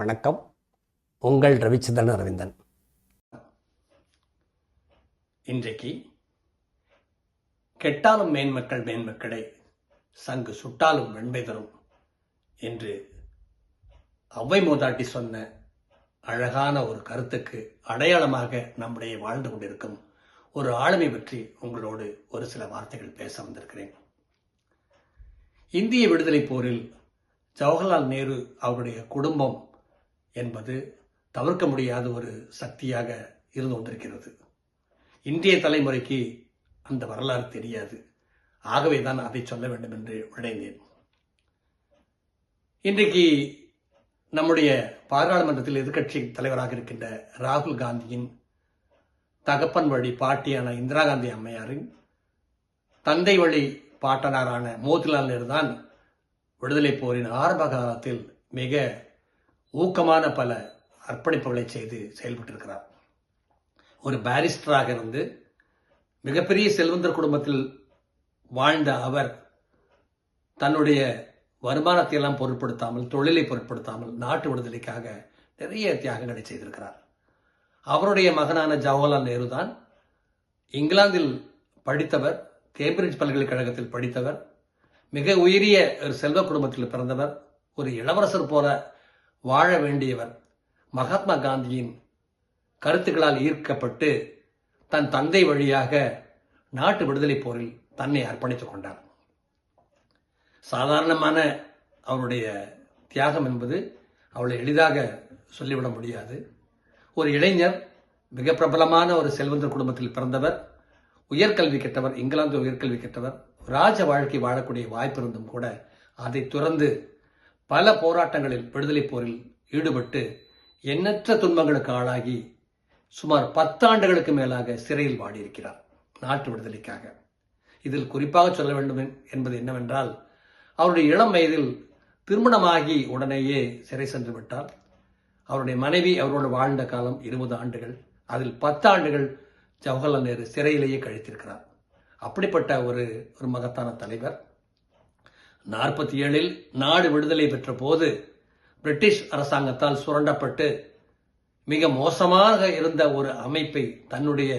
வணக்கம். உங்கள் ரவிச்சந்திரன் அரவிந்தன். இன்றைக்கு கெட்டாலும் மேன்மக்கள் மேன்மக்களை சங்கு சுட்டாலும் வெண்மை தரும் என்று ஔவை மூதாட்டி சொன்ன அழகான ஒரு கருத்துக்கு அடையாளமாக நம்முடைய வாழ்ந்து கொண்டிருக்கும் ஒரு ஆளுமை பற்றி உங்களோடு ஒரு சில வார்த்தைகள் பேச வந்திருக்கிறேன். இந்திய விடுதலை போரில் ஜவஹர்லால் நேரு அவருடைய குடும்பம் என்பது தவிர்க்க முடியாத ஒரு சக்தியாக இருந்து கொண்டிருக்கிறது. இன்றைய தலைமுறைக்கு அந்த வரலாறு தெரியாது. ஆகவே தான் அதை சொல்ல வேண்டும் என்று விளைந்தேன். இன்றைக்கு நம்முடைய பாராளுமன்றத்தில் எதிர்க்கட்சி தலைவராக இருக்கின்ற ராகுல் காந்தியின் தகப்பன் வழி பாட்டியான இந்திரா காந்தி அம்மையாரின் தந்தை வழி பாட்டனாரான மோதிலால் நேரு தான் விடுதலை போரின் ஆரம்ப காலத்தில் மிக ஊக்கமான பல அர்ப்பணிப்புகளை செய்து செயல்பட்டிருக்கிறார். ஒரு பாரிஸ்டராக இருந்து மிகப்பெரிய செல்வந்தர் குடும்பத்தில் வாழ்ந்த அவர் தன்னுடைய வருமானத்தை எல்லாம் பொருட்படுத்தாமல், தொழிலை பொருட்படுத்தாமல் நாட்டு விடுதலைக்காக நிறைய தியாகங்களை செய்திருக்கிறார். அவருடைய மகனான ஜவஹர்லால் நேரு தான் இங்கிலாந்தில் படித்தவர், கேம்பிரிட்ஜ் பல்கலைக்கழகத்தில் படித்தவர், மிக உயரிய ஒரு செல்வ குடும்பத்தில் பிறந்தவர், ஒரு இளவரசர் போல வாழ வேண்டியவர். மகாத்மா காந்தியின் கருத்துக்களால் ஈர்க்கப்பட்டு தன் தந்தை வழியாக நாட்டு விடுதலை போரில் தன்னை அர்ப்பணித்துக் கொண்டார். சாதாரணமான அவருடைய தியாகம் என்பது அவளை எளிதாக சொல்லிவிட முடியாது. ஒரு இளைஞர், மிக பிரபலமான ஒரு செல்வந்தர் குடும்பத்தில் பிறந்தவர், உயர்கல்வி கற்றவர், இங்கிலாந்து உயர்கல்வி கற்றவர், ராஜ வாழ்க்கை வாழக்கூடிய வாய்ப்பு இருந்தும் கூட அதை துறந்து பல போராட்டங்களில் விடுதலை போரில் ஈடுபட்டு எண்ணற்ற துன்பங்களுக்கு ஆளாகி சுமார் 10 ஆண்டுகளுக்கு மேலாக சிறையில் வாடியிருக்கிறார் நாட்டு விடுதலைக்காக. இதில் குறிப்பாக சொல்ல வேண்டும் என்பது என்னவென்றால், அவருடைய இளம் வயதில் திருமணமாகி உடனேயே சிறை சென்று விட்டார். அவருடைய மனைவி அவரோடு வாழ்ந்த காலம் 20 ஆண்டுகள். அதில் 10 ஆண்டுகள் ஜவஹர்லால் நேரு சிறையிலேயே கழித்திருக்கிறார். அப்படிப்பட்ட ஒரு மகத்தான தலைவர். 47 நாடு விடுதலை பெற்ற போது பிரிட்டிஷ் அரசாங்கத்தால் சுரண்டப்பட்டு மிக மோசமாக இருந்த ஒரு அமைப்பை தன்னுடைய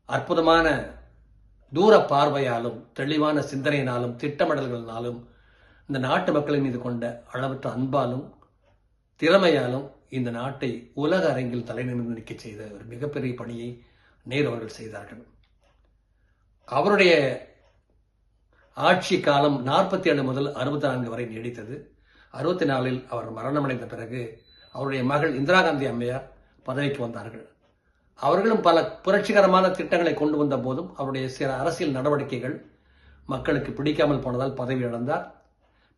அற்புதமான தூர பார்வையாலும், தெளிவான சிந்தனையினாலும், திட்டமிடல்களினாலும், இந்த நாட்டு மக்களின் மீது கொண்ட அளவற்ற அன்பாலும் திறமையாலும் இந்த நாட்டை உலக அரங்கில் தலைநிமிர்ந்து நிற்க செய்த ஒரு மிகப்பெரிய பணியை நேரு அவர்கள் செய்தார்கள். அவருடைய ஆட்சி காலம் 47 முதல் 64 வரை நீடித்தது. 64 அவர் மரணமடைந்த பிறகு அவருடைய மகள் இந்திரா காந்தி அம்மையார் பதவிக்கு வந்தார்கள். அவர்களும் பல புரட்சிகரமான திட்டங்களை கொண்டு வந்த போதும் அவருடைய சில அரசியல் நடவடிக்கைகள் மக்களுக்கு பிடிக்காமல் போனதால் பதவி இழந்தார்.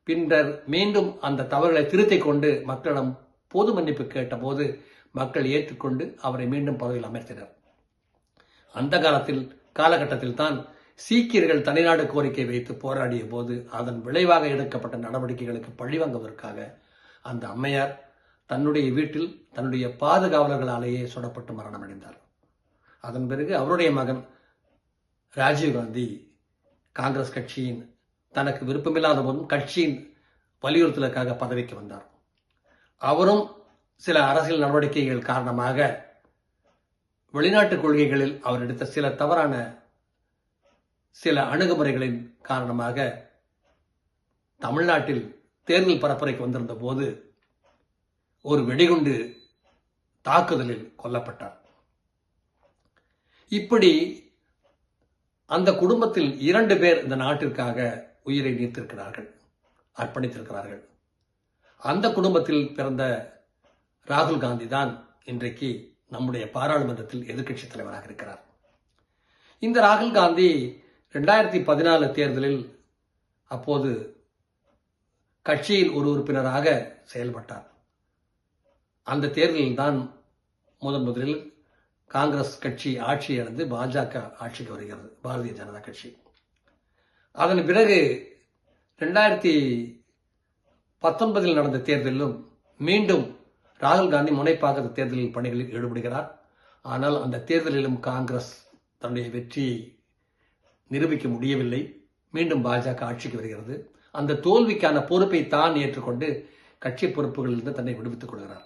பின்னர் மீண்டும் அந்த தவறுகளை திருத்திக் கொண்டு மக்களிடம் பொது மன்னிப்பு கேட்டபோது மக்கள் ஏற்றுக்கொண்டு அவரை மீண்டும் பதவியில் அமர்த்தினர். அந்த காலகட்டத்தில் தான் சீக்கியர்கள் தனிநாடு கோரிக்கை வைத்து போராடிய போது அதன் விளைவாக எடுக்கப்பட்ட நடவடிக்கைகளுக்கு பழிவாங்குவதற்காக அந்த அம்மையார் தன்னுடைய வீட்டில் தன்னுடைய பாதுகாவலர்களாலேயே சுடப்பட்டு மரணமடைந்தார். அதன் பிறகு அவருடைய மகன் ராஜீவ்காந்தி காங்கிரஸ் கட்சியின் தனக்கு விருப்பமில்லாத போதும் கட்சியின் வலியுறுத்தலுக்காக பதவிக்கு வந்தார். அவரும் சில அரசியல் நடவடிக்கைகள் காரணமாக வெளிநாட்டு கொள்கைகளில் அவர் எடுத்த சில தவறான சில அணுகுமுறைகளின் காரணமாக தமிழ்நாட்டில் தேர்தல் பரப்புரைக்கு வந்திருந்த போது ஒரு வெடிகுண்டு தாக்குதலில் கொல்லப்பட்டார். இப்படி அந்த குடும்பத்தில் 2 பேர் இந்த நாட்டிற்காக உயிரை நீத்திருக்கிறார்கள், அர்ப்பணித்திருக்கிறார்கள். அந்த குடும்பத்தில் பிறந்த ராகுல் காந்தி தான் இன்றைக்கு நம்முடைய பாராளுமன்றத்தில் எதிர்க்கட்சி தலைவராக இருக்கிறார். இந்த ராகுல் காந்தி 2014 தேர்தலில் அப்போது கட்சியில் ஒரு உறுப்பினராக செயல்பட்டார். அந்த தேர்தலில் தான் முதலில் காங்கிரஸ் கட்சி ஆட்சி இழந்து பாஜக ஆட்சிக்கு வருகிறது, பாரதிய ஜனதா கட்சி. அதன் பிறகு 2019 நடந்த தேர்தலிலும் மீண்டும் ராகுல் காந்தி முனைப்பாக தேர்தலில் பணிகளில் ஈடுபடுகிறார். ஆனால் அந்த தேர்தலிலும் காங்கிரஸ் தன்னுடைய வெற்றியை நிரூபிக்க முடியவில்லை. மீண்டும் பாஜக ஆட்சிக்கு வருகிறது. அந்த தோல்விக்கான பொறுப்பை தான் ஏற்றுக்கொண்டு கட்சி பொறுப்புகளிலிருந்து தன்னை விடுவித்துக் கொள்கிறார்.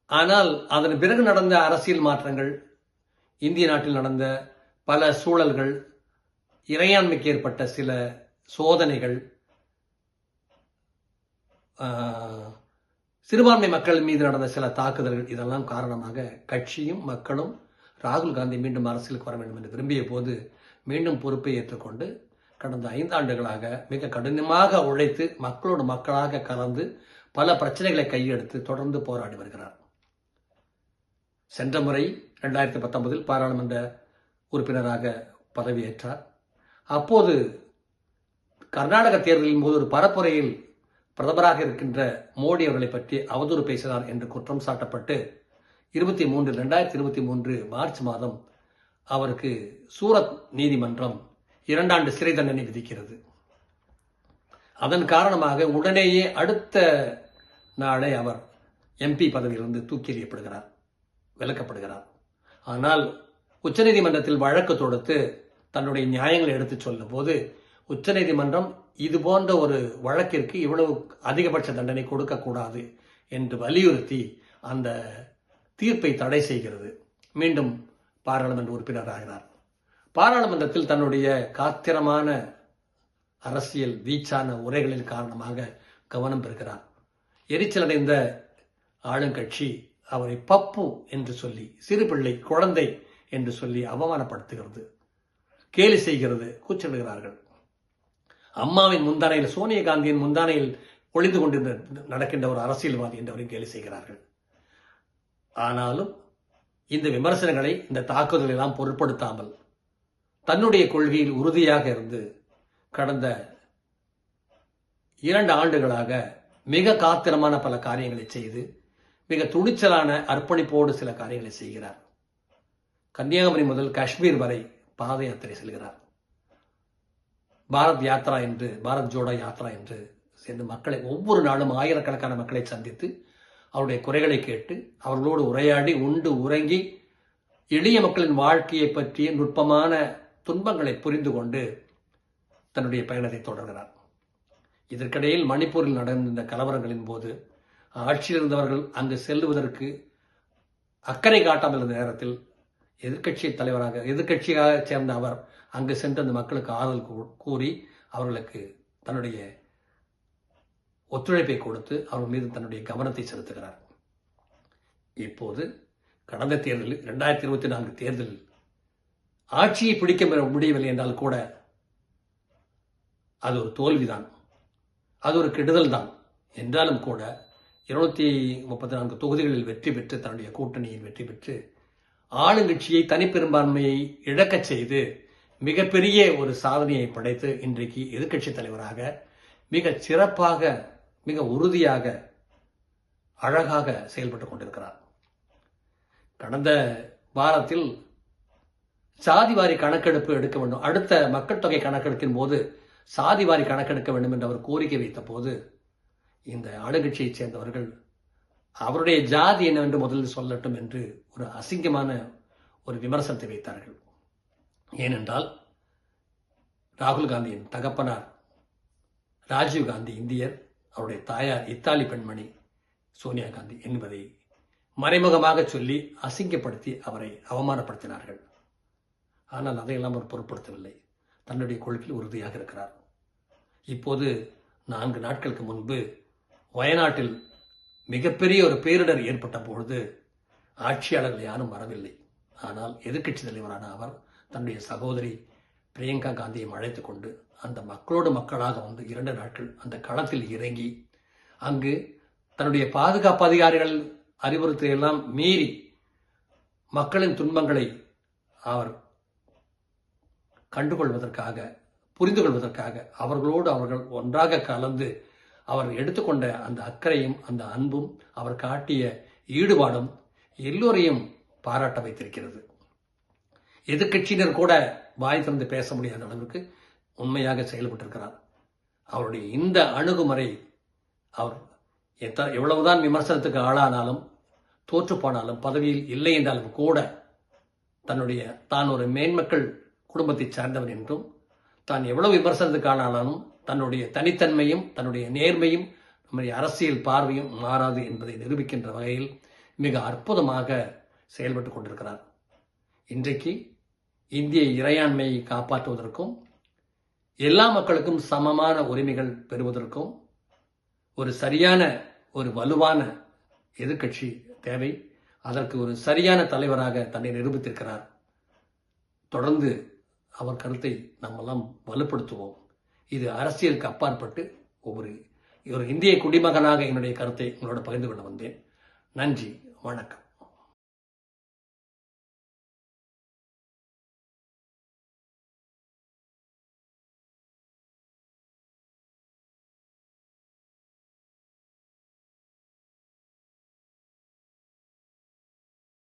ஆனால் அதன் பிறகு நடந்த அரசியல் மாற்றங்கள், இந்திய நாட்டில் நடந்த பல சூழல்கள், இறையாண்மைக்கு ஏற்பட்ட சில சோதனைகள், சிறுபான்மை மக்கள் மீது நடந்த சில தாக்குதல்கள், இதெல்லாம் காரணமாக கட்சியும் மக்களும் ராகுல் காந்தி மீண்டும் அரசியலுக்கு வர வேண்டும் என்று விரும்பிய போது மீண்டும் பொறுப்பை ஏற்றுக்கொண்டு கடந்த 5 ஆண்டுகளாக மிக கடினமாக உழைத்து மக்களோடு மக்களாக கலந்து பல பிரச்சனைகளை கையெடுத்து தொடர்ந்து போராடி வருகிறார். சென்ற முறை 2019 பாராளுமன்ற உறுப்பினராக பதவியேற்றார். அப்போது கர்நாடக தேர்தலின் போது ஒரு பரப்புரையில் பிரதமராக இருக்கின்ற மோடி அவர்களை பற்றி அவதூறு பேசினார் என்று குற்றம் சாட்டப்பட்டு 2023 மார்ச் மாதம் அவருக்கு சூரத் நீதிமன்றம் 2 ஆண்டு சிறை தண்டனை விதிக்கிறது. அதன் காரணமாக உடனேயே அடுத்த நாளே அவர் MP பதவியிலிருந்து தூக்கி எறியப்படுகிறார், விலக்கப்படுகிறார். ஆனால் உச்சநீதிமன்றத்தில் வழக்கு தொடுத்து தன்னுடைய நியாயங்களை எடுத்துச் சொல்லும் போது உச்சநீதிமன்றம் இது போன்ற ஒரு வழக்கிற்கு இவ்வளவு அதிகபட்ச தண்டனை கொடுக்கக்கூடாது என்று வலியுறுத்தி அந்த தீர்ப்பை தடை செய்கிறது. மீண்டும் பாராளுமன்ற உறுப்பினராகிறார். பாராளுமன்றத்தில் தன்னுடைய காத்திரமான அரசியல் வீச்சான உரைகளின் காரணமாக கவனம் பெறுகிறார். எரிச்சலடைந்த ஆளுங்கட்சி அவரை பப்பு என்று சொல்லி, சிறு பிள்ளை, குழந்தை என்று சொல்லி அவமானப்படுத்துகிறது, கேலி செய்கிறது, கூச்சலிடுகிறார்கள். அம்மாவின் முந்தானையில், சோனியா காந்தியின் முந்தானையில் ஒளிந்து கொண்டு நடக்கின்ற ஒரு அரசியல்வாதி என்றவரையும் கேலி செய்கிறார்கள். ஆனாலும் இந்த விமர்சனங்களை, இந்த தாக்குதல்களை எல்லாம் பொருட்படுத்தாமல் தன்னுடைய கொள்கையில் உறுதியாக இருந்து கடந்த 2 ஆண்டுகளாக மிக காத்திரமான பல காரியங்களை செய்து மிக துணிச்சலான அர்ப்பணிப்போடு சில காரியங்களை செய்கிறார். கன்னியாகுமரி முதல் காஷ்மீர் வரை பாத யாத்திரை செல்கிறார். பாரத் யாத்ரா என்று, பாரத் ஜோடோ யாத்ரா என்று சென்று மக்களை ஒவ்வொரு நாளும் ஆயிரக்கணக்கான மக்களை சந்தித்து அவருடைய குறைகளை கேட்டு அவர்களோடு உரையாடி உண்டு உறங்கி எளிய மக்களின் வாழ்க்கையை பற்றிய நுட்பமான துன்பங்களை புரிந்து கொண்டு தன்னுடைய பயணத்தை தொடர்கிறார். இதற்கிடையில் மணிப்பூரில் நடந்த கலவரங்களின் போது ஆட்சியில் இருந்தவர்கள் அங்கு செல்லுவதற்கு அக்கறை காட்டாமல் இருந்த நேரத்தில் எதிர்க்கட்சியாக சேர்ந்த அவர் அங்கு சென்று அந்த மக்களுக்கு ஆறுதல் கூறி அவர்களுக்கு தன்னுடைய ஒத்துழைப்பை கொடுத்து அவர்கள் மீது தன்னுடைய கவனத்தை செலுத்துகிறார். இப்போது கடந்த தேர்தலில் 2024 தேர்தலில் ஆட்சியை பிடிக்க முடியவில்லை என்றால் கூட அது ஒரு தோல்விதான், அது ஒரு கெடுதல் தான். என்றாலும் கூட 234 தொகுதிகளில் வெற்றி பெற்று தன்னுடைய கூட்டணியில் வெற்றி பெற்று ஆளுங்கட்சியை தனிப்பெரும்பான்மையை இழக்கச் செய்து மிகப்பெரிய ஒரு சாதனையை படைத்து இன்றைக்கு எதிர்க்கட்சி தலைவராக மிக சிறப்பாக, மிக உறுதியாக, அழகாக செயல்பட்டுக் கொண்டிருக்கிறார். கடந்த வாரத்தில் சாதிவாரி கணக்கெடுப்பு எடுக்க வேண்டும், அடுத்த மக்கள் தொகை கணக்கெடுப்பின் போது சாதிவாரி கணக்கெடுக்க வேண்டும் என்று அவர் கோரிக்கை வைத்த போது இந்த ஆளுங்கட்சியைச் சேர்ந்தவர்கள் அவருடைய ஜாதி என்னவென்று முதலில் சொல்லட்டும் என்று ஒரு அசிங்கமான ஒரு விமர்சனத்தை வைத்தார்கள். ஏனென்றால் ராகுல் காந்தியின் தகப்பனார் ராஜீவ் காந்தி இந்தியர், அவருடைய தாயார் இத்தாலி பெண்மணி சோனியா காந்தி என்பதை மறைமுகமாக சொல்லி அசிங்கப்படுத்தி அவரை அவமானப்படுத்தினார்கள். ஆனால் அதையெல்லாம் அவர் பொருட்படுத்தவில்லை. தன்னுடைய கொள்கையில் உறுதியாக இருக்கிறார். இப்போது 4 நாட்களுக்கு முன்பு வயநாட்டில் மிகப்பெரிய ஒரு பேரிடர் ஏற்பட்ட பொழுது ஆட்சியாளர்கள் யாரும் வரவில்லை. ஆனால் எதிர்க்கட்சி தலைவரான அவர் தன்னுடைய சகோதரி பிரியங்கா காந்தியை அழைத்துக் கொண்டு அந்த மக்களோடு மக்களாக வந்து 2 நாட்கள் அந்த களத்தில் இறங்கி அங்கு தன்னுடைய பாதுகாப்பு அதிகாரிகள் அறிவுறுத்தலையெல்லாம் மீறி மக்களின் துன்பங்களை அவர் கண்டுகொள்வதற்காக, புரிந்து கொள்வதற்காக அவர்களோடு அவர்கள் ஒன்றாக கலந்து அவர் எடுத்துக்கொண்ட அந்த அக்கறையும் அந்த அன்பும் அவர் காட்டிய ஈடுபாடும் எல்லோரையும் பாராட்ட வைத்திருக்கிறது. எதிர்க்கட்சியினர் கூட வாய் திறந்து பேச முடியாத அளவுக்கு உண்மையாக செயல்பட்டிருக்கிறார். அவருடைய இந்த அணுகுமுறை, அவர் எவ்வளவுதான் விமர்சனத்துக்கு ஆளானாலும், தோற்று போனாலும், பதவியில் இல்லை என்றாலும் கூட தான் ஒரு மேன்மக்கள் குடும்பத்தை சார்ந்தவர் என்றும், தான் எவ்வளவு விமர்சனத்துக்கு ஆளானாலும் தன்னுடைய தனித்தன்மையும் தன்னுடைய நேர்மையும் நம்முடைய அரசியல் பார்வையும் மாறாது என்பதை நிரூபிக்கின்ற வகையில் மிக அற்புதமாக செயல்பட்டு கொண்டிருக்கிறார். இன்றைக்கு இந்திய இறையாண்மையை காப்பாற்றுவதற்கும் எல்லா மக்களுக்கும் சமமான உரிமைகள் பெறுவதற்கும் ஒரு சரியான ஒரு வலுவான எதிர்க்கட்சி தேவை. அதற்கு ஒரு சரியான தலைவராக தன்னை நிரூபித்திருக்கிறார். தொடர்ந்து அவர் கருத்தை நம்மெல்லாம் வலுப்படுத்துவோம். இது அரசியலுக்கு அப்பாற்பட்டு ஒரு இந்திய குடிமகனாக என்னுடைய கருத்தை உங்களோட பகிர்ந்து கொள்ள வந்தேன். நன்றி, வணக்கம்.